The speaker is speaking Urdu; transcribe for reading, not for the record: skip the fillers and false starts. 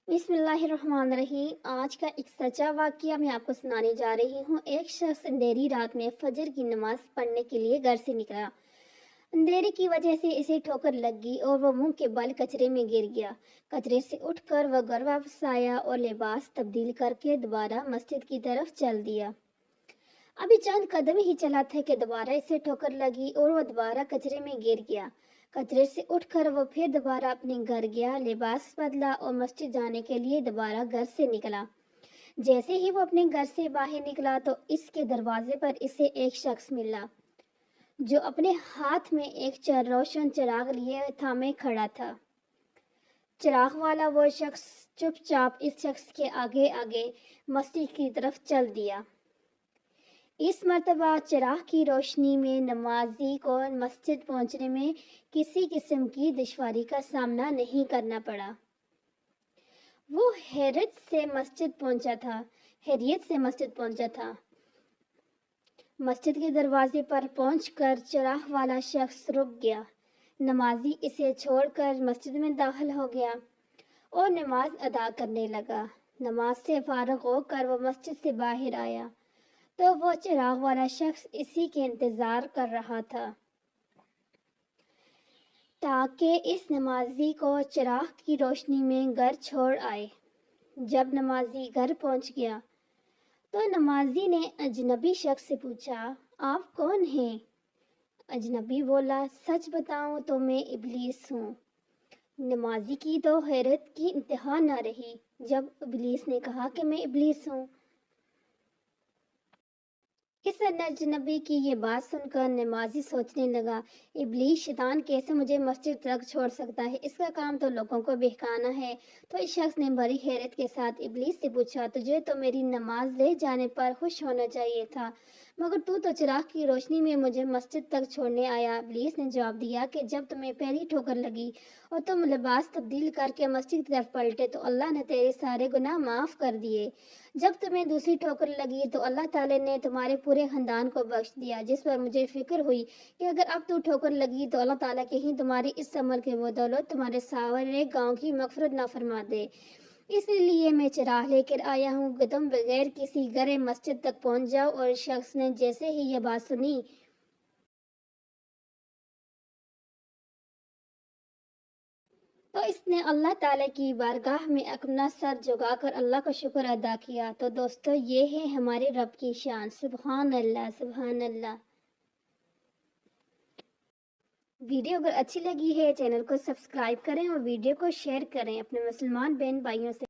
بسم اللہ الرحمن الرحیم۔ آج کا ایک سچا واقعہ میں آپ کو سنانے جا رہی ہوں۔ ایک شخص اندھیری رات میں فجر کی نماز پڑھنے کے لیے گھر سے نکلا۔ اندھیرے کی وجہ سے اسے ٹھوکر لگ گئی اور وہ منہ کے بل کچرے میں گر گیا۔ کچرے سے اٹھ کر وہ گھر واپس آیا اور لباس تبدیل کر کے دوبارہ مسجد کی طرف چل دیا۔ ابھی چند قدم ہی چلا تھا کہ دوبارہ اسے ٹھوکر لگی اور وہ دوبارہ کچرے میں گر گیا۔ کچرے سے اٹھ کر وہ پھر دوبارہ اپنے گھر گیا، لباس بدلا اور مسجد جانے کے لیے دوبارہ گھر سے نکلا۔ جیسے ہی وہ اپنے گھر سے باہر نکلا تو اس کے دروازے پر اسے ایک شخص ملا جو اپنے ہاتھ میں ایک روشن چراغ لیے تھامے کھڑا تھا۔ چراغ والا وہ شخص چپ چاپ اس شخص کے آگے آگے مسجد کی طرف چل دیا۔ اس مرتبہ چراغ کی روشنی میں نمازی کو مسجد پہنچنے میں کسی قسم کی دشواری کا سامنا نہیں کرنا پڑا۔ وہ حیرت سے مسجد پہنچا تھا۔ مسجد کے دروازے پر پہنچ کر چراغ والا شخص رک گیا۔ نمازی اسے چھوڑ کر مسجد میں داخل ہو گیا اور نماز ادا کرنے لگا۔ نماز سے فارغ ہو کر وہ مسجد سے باہر آیا تو وہ چراغ والا شخص اسی کے انتظار کر رہا تھا تاکہ اس نمازی کو چراغ کی روشنی میں گھر چھوڑ آئے۔ جب نمازی گھر پہنچ گیا تو نمازی نے اجنبی شخص سے پوچھا، آپ کون ہیں؟ اجنبی بولا، سچ بتاؤں تو میں ابلیس ہوں۔ نمازی کی تو حیرت کی انتہا نہ رہی جب ابلیس نے کہا کہ میں ابلیس ہوں۔ اس اجنبی کی یہ بات سن کر نمازی سوچنے لگا، ابلیس شیطان کیسے مجھے مسجد تک چھوڑ سکتا ہے؟ اس کا کام تو لوگوں کو بہکانا ہے۔ تو اس شخص نے بڑی حیرت کے ساتھ ابلیس سے پوچھا، تجھے تو میری نماز لے جانے پر خوش ہونا چاہیے تھا، مگر تو چراغ کی روشنی میں مجھے مسجد تک چھوڑنے آیا۔ ابلیس نے جواب دیا کہ جب تمہیں پہلی ٹھوکر لگی اور تم لباس تبدیل کر کے مسجد کی طرف پلٹے تو اللہ نے تیرے سارے گناہ معاف کر دیے۔ جب تمہیں دوسری ٹھوکر لگی تو اللہ تعالیٰ نے تمہارے پورے خاندان کو بخش دیا، جس پر مجھے فکر ہوئی کہ اگر اب تو ٹھوکر لگی تو اللہ تعالیٰ کہیں تمہاری اس عمل کے بدولت تمہارے سارے گاؤں کی مغفرت نہ فرما دے۔ اس لیے میں چراغ لے کر آیا ہوں کہ تم بغیر کسی گرے مسجد تک پہنچ جاؤ۔ اور شخص نے جیسے ہی یہ بات سنی تو اس نے اللہ تعالیٰ کی بارگاہ میں اپنا سر جھکا کر اللہ کا شکر ادا کیا۔ تو دوستو، یہ ہے ہمارے رب کی شان۔ سبحان اللہ، سبحان اللہ۔ ویڈیو اگر اچھی لگی ہے چینل کو سبسکرائب کریں اور ویڈیو کو شیئر کریں اپنے مسلمان بہن بھائیوں سے۔